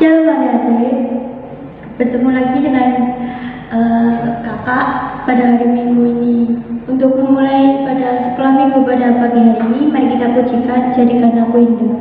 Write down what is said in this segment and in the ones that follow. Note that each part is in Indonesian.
Shalom adik-adik, bertemu lagi dengan kakak pada hari Minggu ini. Untuk memulai pada sekolah minggu pada pagi hari ini, mari kita pujikan Jadikan Aku Indah.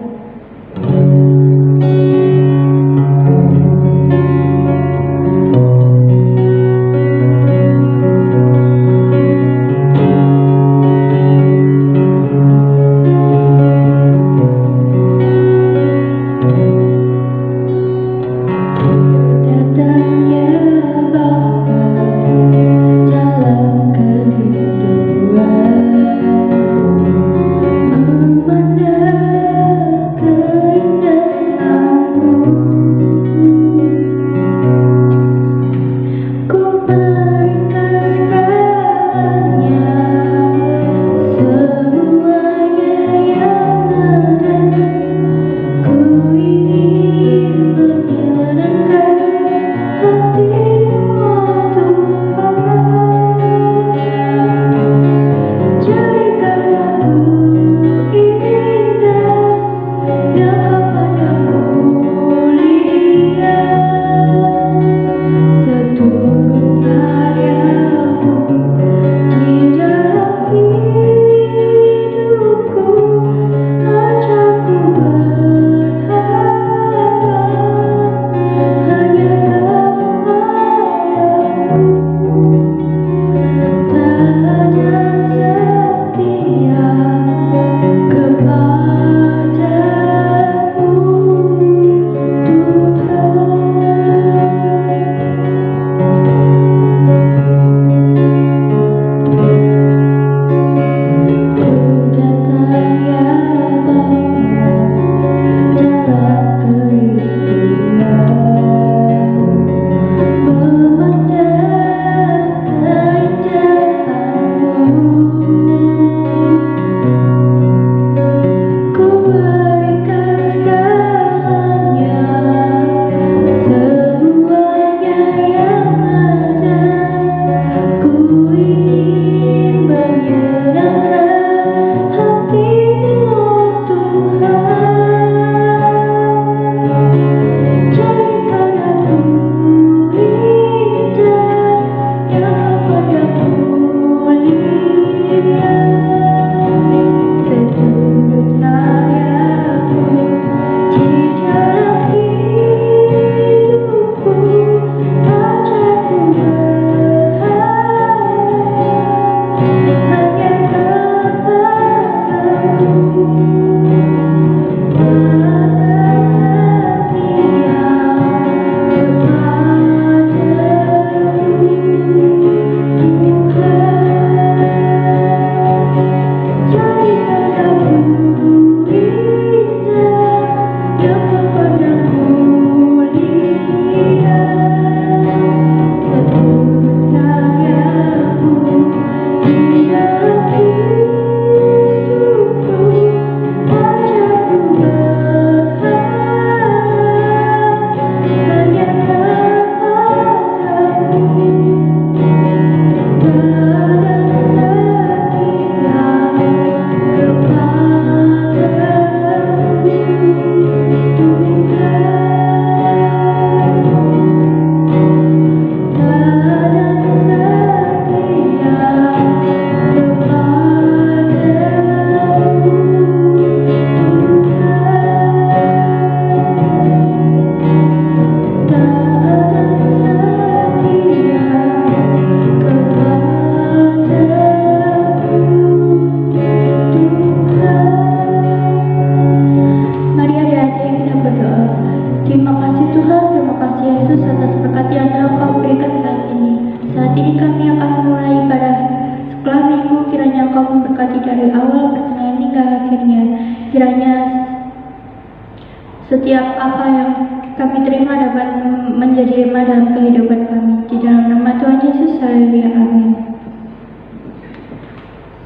Setiap apa yang kami terima dapat menjadi hikmat dalam kehidupan kami. Di dalam nama Tuhan Yesus, haleluya, amin.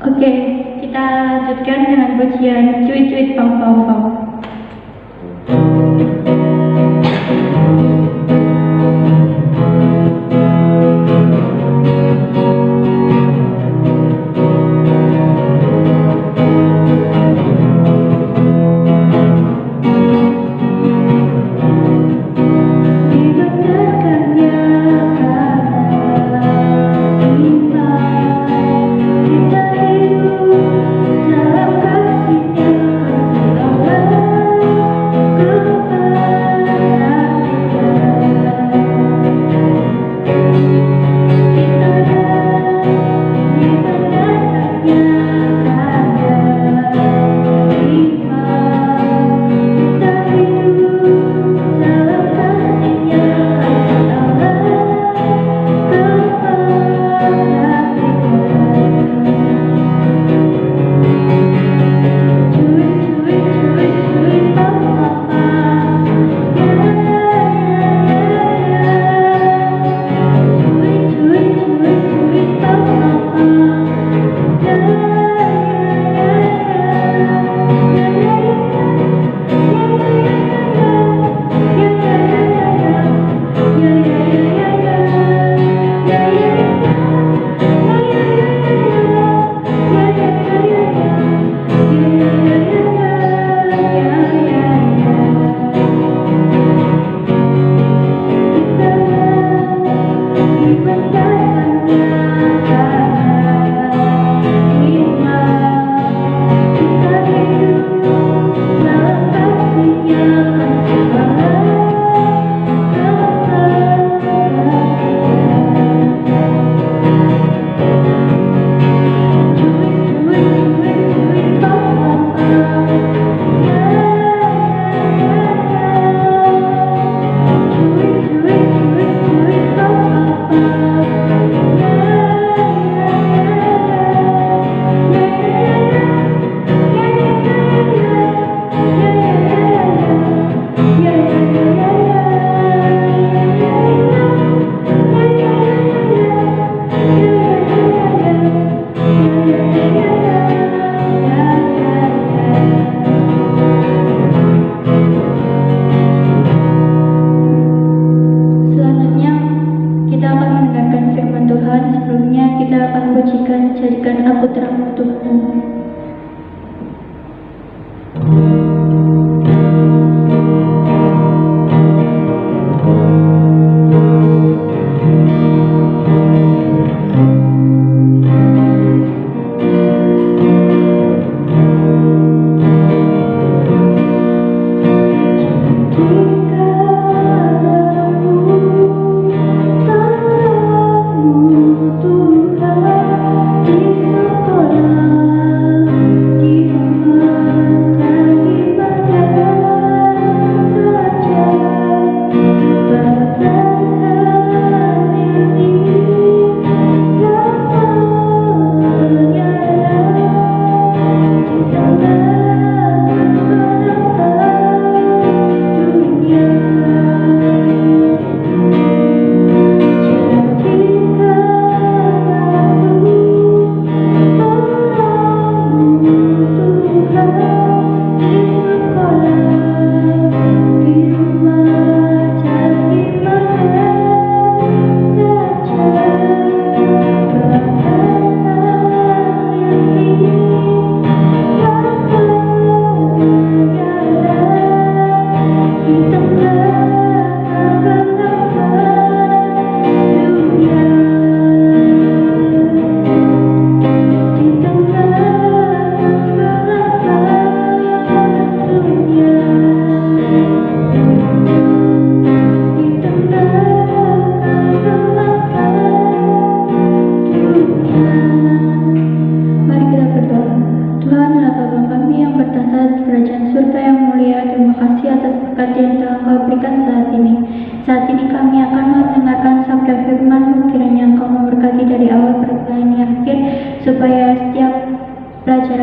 Oke, kita lanjutkan dengan pujian Cuit-Cuit Pau Pau Pau.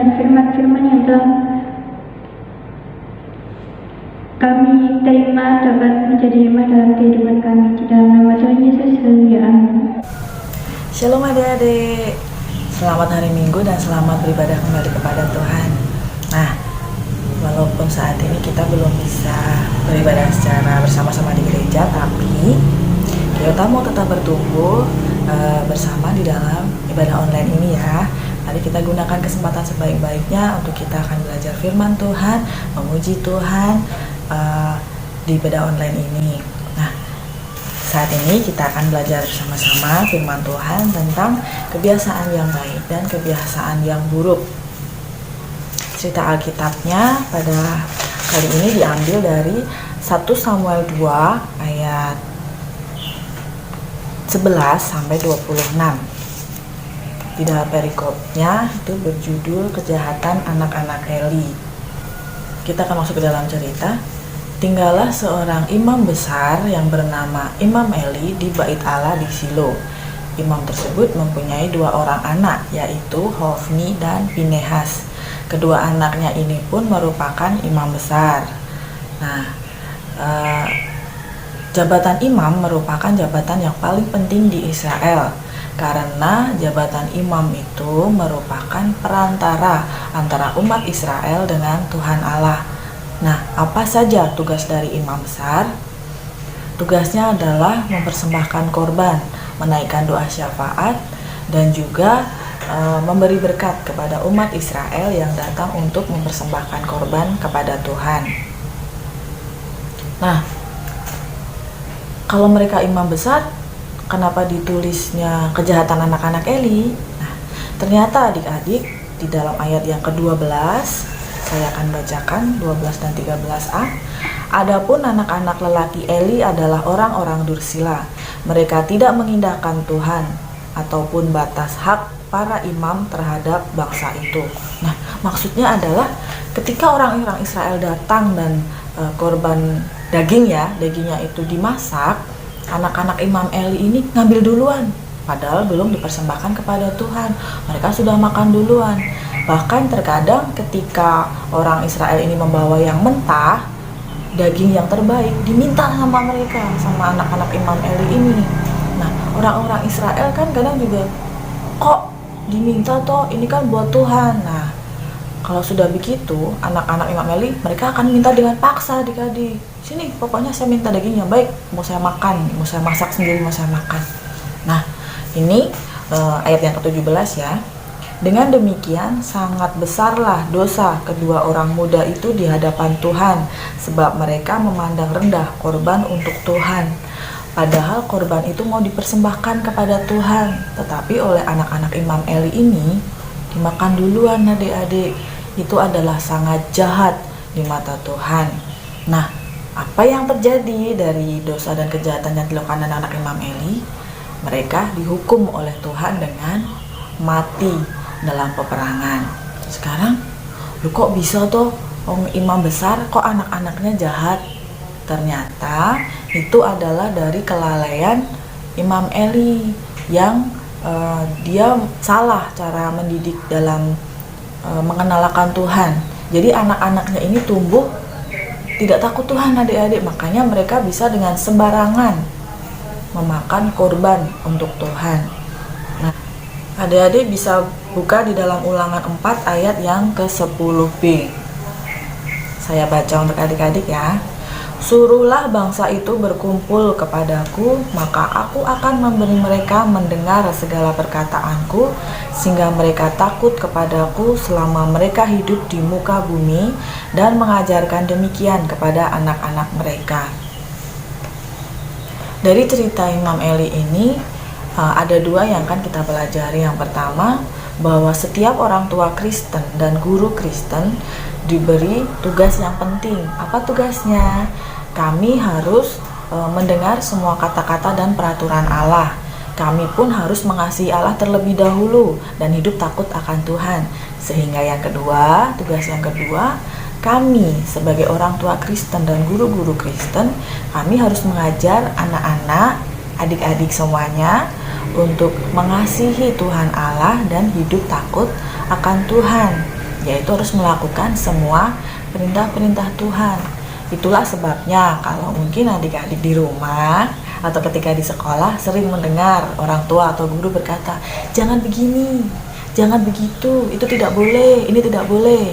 dan firman-firman yang telah kami terima dapat menjadi hikmat dalam kehidupan kami. Di dalam nama Tuhan Yesus, haleluya, amin. Shalom adik-adik, selamat hari Minggu dan selamat beribadah kembali kepada Tuhan. Nah, walaupun saat ini kita belum bisa beribadah secara bersama-sama di gereja, tapi kita mau tetap bertumbuh bersama di dalam ibadah online ini ya. Mari kita gunakan kesempatan sebaik-baiknya untuk kita akan belajar firman Tuhan, memuji Tuhan di ibadah online ini. Nah, saat ini kita akan belajar bersama-sama firman Tuhan tentang kebiasaan yang baik dan kebiasaan yang buruk. Cerita Alkitabnya pada kali ini diambil dari 1 Samuel 2 ayat 11 sampai 26. Di dalam perikopnya itu berjudul kejahatan anak-anak Eli. Kita akan masuk ke dalam cerita. Tinggallah seorang imam besar yang bernama Imam Eli di Bait Allah di Silo. Imam tersebut mempunyai 2 orang anak, yaitu Hofni dan Pinehas. Kedua anaknya ini pun merupakan imam besar. Nah, jabatan imam merupakan jabatan yang paling penting di Israel, karena jabatan imam itu merupakan perantara antara umat Israel dengan Tuhan Allah. Nah, apa saja tugas dari imam besar? Tugasnya adalah mempersembahkan korban, menaikkan doa syafaat, dan juga memberi berkat kepada umat Israel yang datang untuk mempersembahkan korban kepada Tuhan. Nah, kalau mereka imam besar, kenapa ditulisnya kejahatan anak-anak Eli? Nah, ternyata adik-adik di dalam ayat yang ke-12, saya akan bacakan 12 dan 13a. Adapun anak-anak lelaki Eli adalah orang-orang dursila. Mereka tidak mengindahkan Tuhan ataupun batas hak para imam terhadap bangsa itu. Nah, maksudnya adalah ketika orang-orang Israel datang dan korban dagingnya itu dimasak, anak-anak Imam Eli ini ngambil duluan, padahal belum dipersembahkan kepada Tuhan. Mereka sudah makan duluan. Bahkan terkadang ketika orang Israel ini membawa yang mentah, daging yang terbaik diminta sama mereka, sama anak-anak Imam Eli ini. Nah, orang-orang Israel kan kadang juga, kok diminta toh, ini kan buat Tuhan. Nah, kalau sudah begitu, anak-anak Imam Eli, mereka akan minta dengan paksa adik-adik. Sini, pokoknya saya minta dagingnya, baik, mau saya makan, mau saya masak sendiri, mau saya makan. Nah, ini ayat yang ke-17 ya. Dengan demikian, sangat besarlah dosa kedua orang muda itu di hadapan Tuhan, sebab mereka memandang rendah korban untuk Tuhan. Padahal korban itu mau dipersembahkan kepada Tuhan, tetapi oleh anak-anak Imam Eli ini dimakan duluan adik-adik. Itu adalah sangat jahat di mata Tuhan. Nah, apa yang terjadi dari dosa dan kejahatan yang dilakukan anak-anak Imam Eli? Mereka dihukum oleh Tuhan dengan mati dalam peperangan. Sekarang, lu kok bisa tuh imam besar, kok anak-anaknya jahat? Ternyata itu adalah dari kelalaian Imam Eli yang dia salah cara mendidik dalam mengenalkan Tuhan. Jadi anak-anaknya ini tumbuh tidak takut Tuhan adik-adik, makanya mereka bisa dengan sembarangan memakan korban untuk Tuhan. Nah, adik-adik bisa buka di dalam Ulangan 4 ayat yang ke-10b. Saya baca untuk adik-adik ya. Suruhlah bangsa itu berkumpul kepadaku, maka aku akan memberi mereka mendengar segala perkataanku, sehingga mereka takut kepadaku selama mereka hidup di muka bumi, dan mengajarkan demikian kepada anak-anak mereka. Dari cerita Imam Eli ini, ada 2 yang akan kita pelajari. Yang pertama, bahwa setiap orang tua Kristen dan guru Kristen diberi tugas yang penting. Apa tugasnya? Kami harus mendengar semua kata-kata dan peraturan Allah. Kami pun harus mengasihi Allah terlebih dahulu dan hidup takut akan Tuhan. Sehingga yang kedua, tugas yang kedua, kami sebagai orang tua Kristen dan guru-guru Kristen, kami harus mengajar anak-anak, adik-adik semuanya untuk mengasihi Tuhan Allah dan hidup takut akan Tuhan. yaitu harus melakukan semua perintah-perintah Tuhan. Itulah sebabnya kalau mungkin adik-adik di rumah atau ketika di sekolah sering mendengar orang tua atau guru berkata, jangan begini, jangan begitu, itu tidak boleh, ini tidak boleh.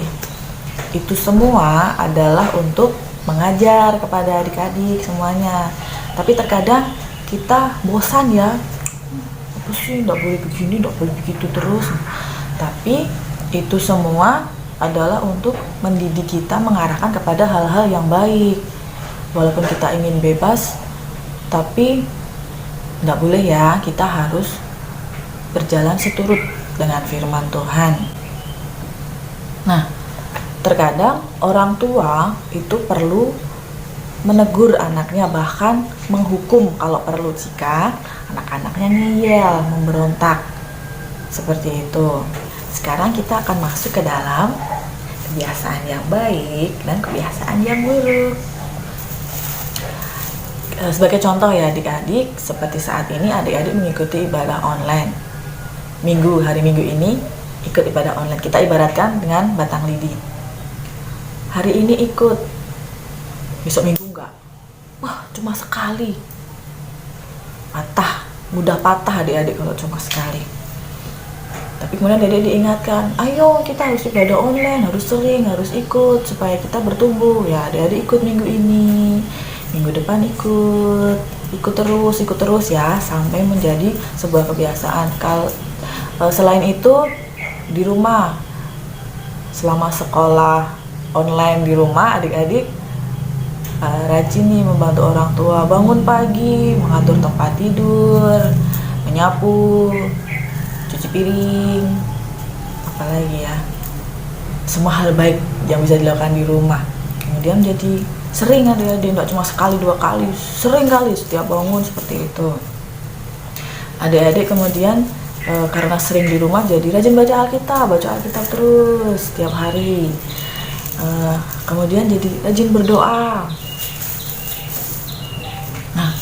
Itu semua adalah untuk mengajar kepada adik-adik semuanya. Tapi terkadang kita bosan ya, apa sih, tidak boleh begini, tidak boleh begitu terus. Tapi itu semua adalah untuk mendidik kita, mengarahkan kepada hal-hal yang baik. Walaupun kita ingin bebas, tapi tidak boleh ya, kita harus berjalan seturut dengan firman Tuhan. Nah, terkadang orang tua itu perlu menegur anaknya, bahkan menghukum kalau perlu jika anak-anaknya ngeyel, memberontak. Seperti itu. Sekarang kita akan masuk ke dalam kebiasaan yang baik dan kebiasaan yang buruk. Sebagai contoh ya adik-adik, seperti saat ini adik-adik mengikuti ibadah online. Hari Minggu ini ikut ibadah online. Kita ibaratkan dengan batang lidi. Hari ini ikut, besok Minggu enggak. Wah, cuma sekali. Mudah patah adik-adik kalau cuma sekali. Tapi kemudian adik diingatkan, ayo kita harus ibadah online, harus sering, harus ikut supaya kita bertumbuh. Ya adik-adik ikut minggu ini, minggu depan ikut terus ya sampai menjadi sebuah kebiasaan. Selain itu di rumah, selama sekolah online di rumah, adik-adik rajin nih membantu orang tua, bangun pagi, mengatur tempat tidur, menyapu, cuci piring, apalagi ya, semua hal baik yang bisa dilakukan di rumah. Kemudian jadi sering adik-adik, nggak cuma sekali dua kali, sering kali setiap bangun seperti itu. Adik-adik kemudian karena sering di rumah jadi rajin baca Alkitab terus setiap hari. Kemudian jadi rajin berdoa. Nah,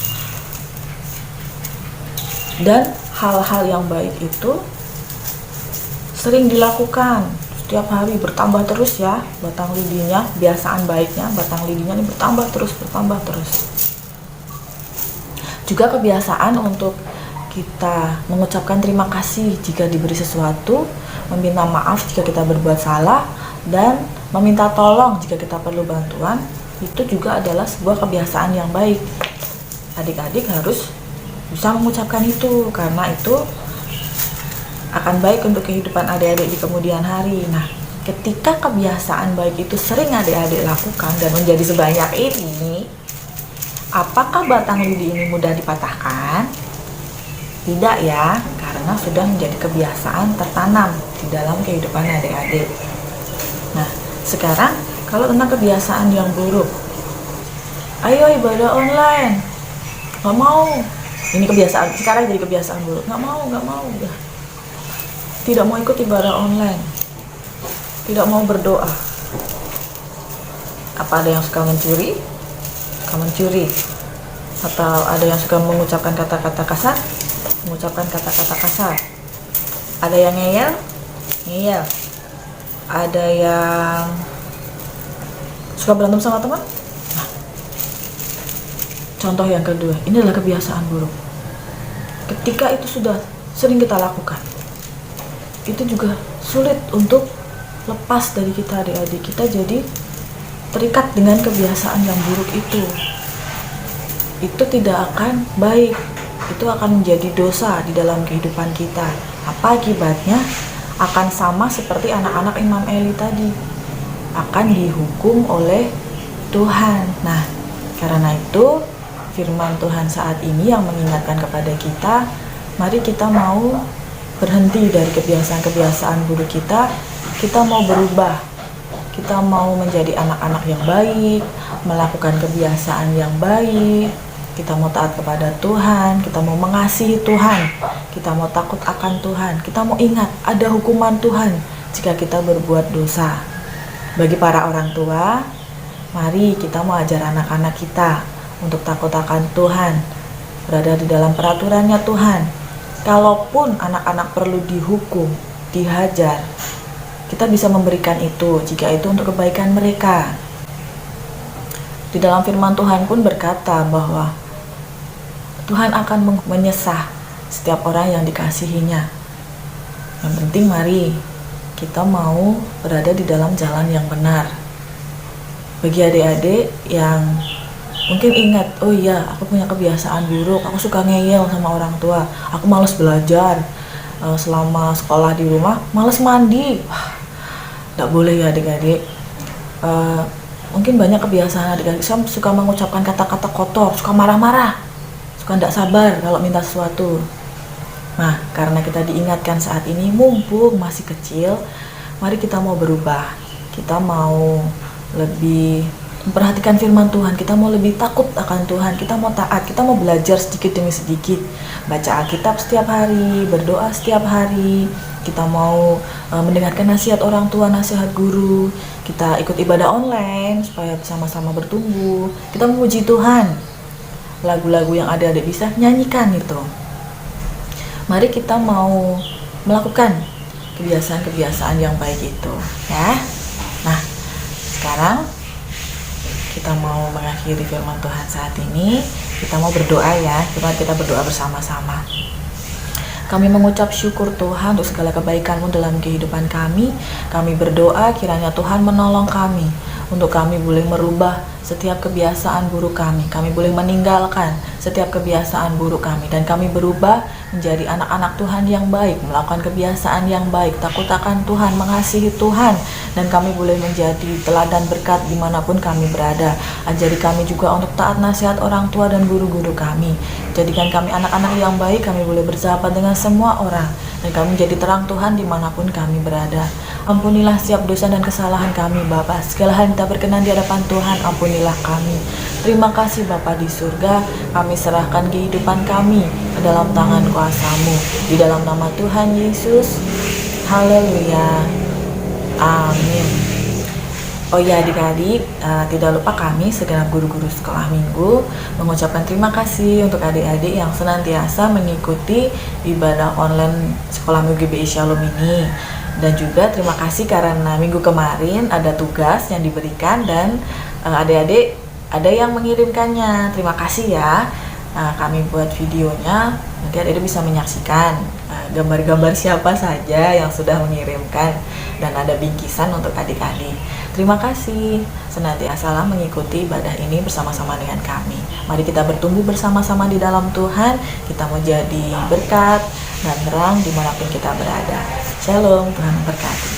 dan hal-hal yang baik itu sering dilakukan setiap hari, bertambah terus ya batang lidinya, kebiasaan baiknya batang lidinya ini bertambah terus. Juga kebiasaan untuk kita mengucapkan terima kasih jika diberi sesuatu, meminta maaf jika kita berbuat salah, dan meminta tolong jika kita perlu bantuan. Itu juga adalah sebuah kebiasaan yang baik. Adik-adik harus bisa mengucapkan itu, karena itu akan baik untuk kehidupan adik-adik di kemudian hari. Nah, ketika kebiasaan baik itu sering adik-adik lakukan dan menjadi sebanyak ini, apakah batang lidi ini mudah dipatahkan? Tidak ya, karena sudah menjadi kebiasaan tertanam di dalam kehidupan adik-adik. Nah, sekarang kalau tentang kebiasaan yang buruk, ayo ibadah online, nggak mau. Ini kebiasaan, sekarang jadi kebiasaan buruk. Nggak mau. Tidak mau ikut ibadah online. Tidak mau berdoa. Apa ada yang suka mencuri? Atau ada yang suka mengucapkan kata-kata kasar? Mengucapkan kata-kata kasar. Ada yang ngeyel. Ada yang suka berantem sama teman? Contoh yang kedua, ini adalah kebiasaan buruk. Ketika itu sudah sering kita lakukan, itu juga sulit untuk lepas dari kita adik-adik. Kita jadi terikat dengan kebiasaan yang buruk itu. Itu tidak akan baik. Itu akan menjadi dosa di dalam kehidupan kita. Apa akibatnya? Akan sama seperti anak-anak Imam Eli tadi. Akan dihukum oleh Tuhan. Nah, karena itu firman Tuhan saat ini yang mengingatkan kepada kita, mari kita mau berhenti dari kebiasaan-kebiasaan buruk kita mau berubah, kita mau menjadi anak-anak yang baik, melakukan kebiasaan yang baik, kita mau taat kepada Tuhan, kita mau mengasihi Tuhan, kita mau takut akan Tuhan, kita mau ingat ada hukuman Tuhan jika kita berbuat dosa. Bagi para orang tua, mari kita mau ajar anak-anak kita untuk takut akan Tuhan, berada di dalam peraturannya Tuhan. Kalaupun anak-anak perlu dihukum, dihajar, kita bisa memberikan itu jika itu untuk kebaikan mereka. Di dalam firman Tuhan pun berkata bahwa Tuhan akan menyesah setiap orang yang dikasihinya. Yang penting mari kita mau berada di dalam jalan yang benar. Bagi adik-adik yang mungkin ingat, oh iya aku punya kebiasaan buruk, aku suka ngeyel sama orang tua, aku malas belajar, selama sekolah di rumah malas mandi. Tidak boleh ya adik-adik. Mungkin banyak kebiasaan adik-adik, saya suka mengucapkan kata-kata kotor, suka marah-marah, suka tidak sabar kalau minta sesuatu. Nah, karena kita diingatkan saat ini, mumpung masih kecil, mari kita mau berubah. Kita mau lebih memperhatikan firman Tuhan, kita mau lebih takut akan Tuhan, kita mau taat, kita mau belajar sedikit demi sedikit, baca Alkitab setiap hari, berdoa setiap hari, kita mau mendengarkan nasihat orang tua, nasihat guru, kita ikut ibadah online supaya sama-sama bertumbuh, kita memuji Tuhan. Lagu-lagu yang adik-adik bisa nyanyikan itu. Mari kita mau melakukan kebiasaan-kebiasaan yang baik itu, ya. Nah, sekarang kita mau mengakhiri firman Tuhan saat ini. Kita mau berdoa ya. Kita berdoa bersama-sama. Kami mengucap syukur Tuhan untuk segala kebaikan-Mu dalam kehidupan kami. Kami berdoa kiranya Tuhan menolong kami untuk kami boleh merubah setiap kebiasaan buruk kami. Kami boleh meninggalkan setiap kebiasaan buruk kami, dan kami berubah menjadi anak-anak Tuhan yang baik, melakukan kebiasaan yang baik, takut akan Tuhan, mengasihi Tuhan, dan kami boleh menjadi teladan berkat dimanapun kami berada. Ajari kami juga untuk taat nasihat orang tua dan guru-guru kami. Jadikan kami anak-anak yang baik, kami boleh bersahabat dengan semua orang, dan kami menjadi terang Tuhan dimanapun kami berada. Ampunilah setiap dosa dan kesalahan kami Bapa. Segala hal yang tak berkenan di hadapan Tuhan, ampunilah kami. Terima kasih Bapa di surga, kami serahkan kehidupan kami ke dalam tangan kuasa-Mu. Di dalam nama Tuhan Yesus, haleluya, amin. Oh ya adik-adik, tidak lupa kami segenap guru-guru sekolah minggu mengucapkan terima kasih untuk adik-adik yang senantiasa mengikuti ibadah online sekolah minggu GBI Shalom ini. Dan juga terima kasih karena minggu kemarin ada tugas yang diberikan dan adik-adik ada yang mengirimkannya. Terima kasih ya. Kami buat videonya, nanti adik-adik bisa menyaksikan gambar-gambar siapa saja yang sudah mengirimkan, dan ada bingkisan untuk adik-adik. Terima kasih senantiasa mengikuti ibadah ini bersama-sama dengan kami. Mari kita bertumbuh bersama-sama di dalam Tuhan. Kita mau jadi berkat dan terang dimanapun kita berada. Shalom, Tuhan memberkati.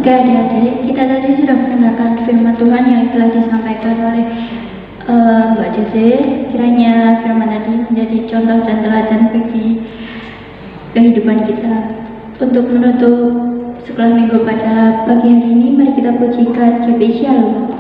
Oke adik-adik, kita tadi sudah mendengarkan firman Tuhan yang telah disampaikan oleh Mbak Jose. Kiranya firman tadi menjadi contoh dan teladan bagi kehidupan kita. Untuk menutup sekolah minggu pada pagi hari ini, mari kita pujikan JP Shalom.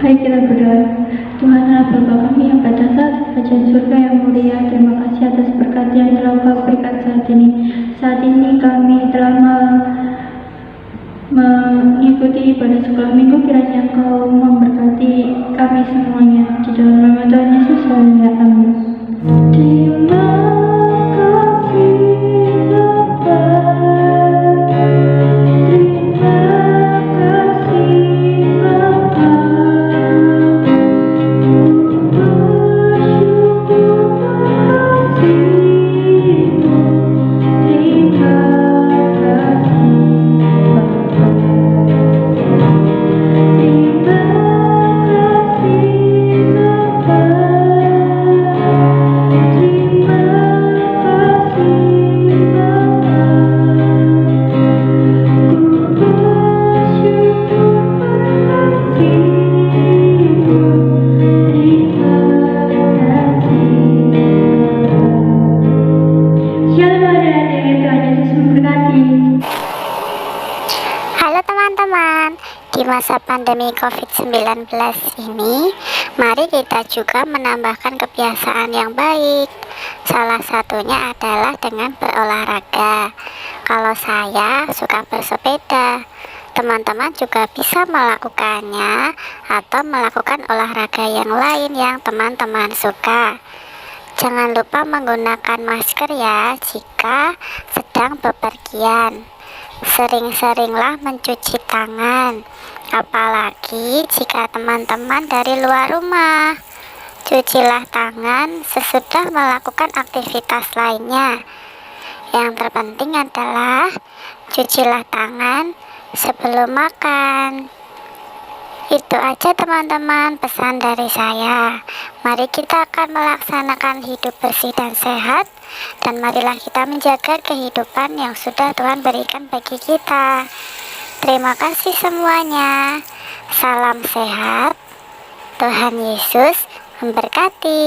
Mari kita berdoa. Tuhan Allah Bapa kami yang pada saat kerajaan surga yang mulia, terima kasih atas berkat yang telah Kau berikan saat ini. Saat ini kami telah mengikuti ibadah sekolah minggu, kiranya Kau memberkati kami semuanya. Di dalam nama Tuhan Yesus, haleluya, amin. Terima kasih Bapa. Halo teman-teman, di masa pandemi COVID-19 ini, mari kita juga menambahkan kebiasaan yang baik. Salah satunya adalah dengan berolahraga. Kalau saya suka bersepeda, teman-teman juga bisa melakukannya atau melakukan olahraga yang lain yang teman-teman suka. Jangan lupa menggunakan masker ya jika sedang bepergian. Sering-seringlah mencuci tangan, apalagi jika teman-teman dari luar rumah. Cucilah tangan sesudah melakukan aktivitas lainnya. Yang terpenting adalah cucilah tangan sebelum makan. Itu aja teman-teman pesan dari saya. Mari kita akan melaksanakan hidup bersih dan sehat, dan marilah kita menjaga kehidupan yang sudah Tuhan berikan bagi kita. Terima kasih semuanya. Salam sehat. Tuhan Yesus memberkati.